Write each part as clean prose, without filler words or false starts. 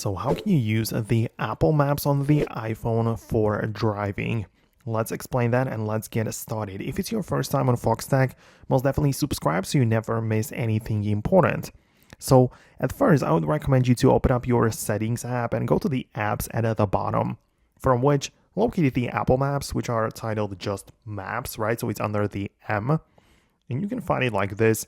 So how can you use the Apple Maps on the iPhone for driving? Let's explain that and let's get started. If it's your first time on Foxtecc, most definitely subscribe so you never miss anything important. So at first, I would recommend you to open up your settings app and go to the apps at the bottom, from which locate the Apple Maps, which are titled just Maps, right? So it's under the M, and you can find it like this.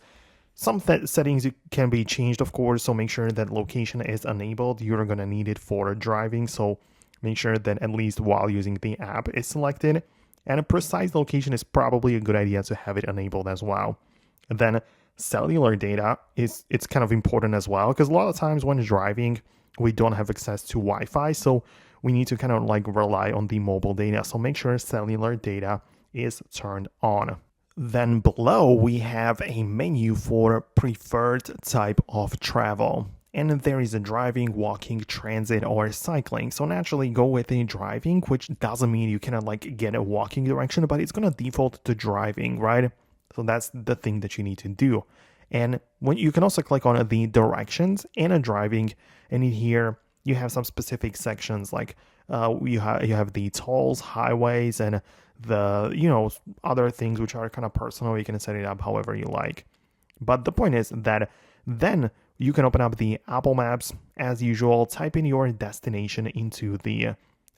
Some settings can be changed, of course, so make sure that location is enabled. You're going to need it for driving, so make sure that at least while using the app is selected. And a precise location is probably a good idea to have it enabled as well. And then cellular data it's kind of important as well, because a lot of times when driving, we don't have access to Wi-Fi, so we need to kind of like rely on the mobile data. So make sure cellular data is turned on. Then below we have a menu for preferred type of travel. And there is a driving, walking, transit, or cycling. So naturally go with a driving, which doesn't mean you cannot like get a walking direction, but it's gonna default to driving, right? So that's the thing that you need to do. And when you can also click on the directions in a driving, and in here you have some specific sections like you have the tolls, highways, and the other things which are kind of personal. You can set it up however you like. But the point is that then you can open up the Apple Maps as usual, type in your destination into the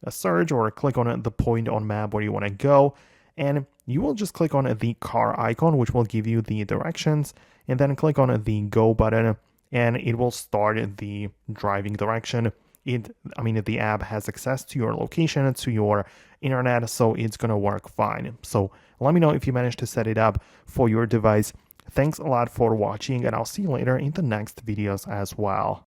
search, or click on the point on map where you want to go, and you will just click on the car icon, which will give you the directions, and then click on the go button, and it will start the driving direction. The app has access to your location, to your internet, so it's gonna work fine. So let me know if you managed to set it up for your device. Thanks a lot for watching, and I'll see you later in the next videos as well.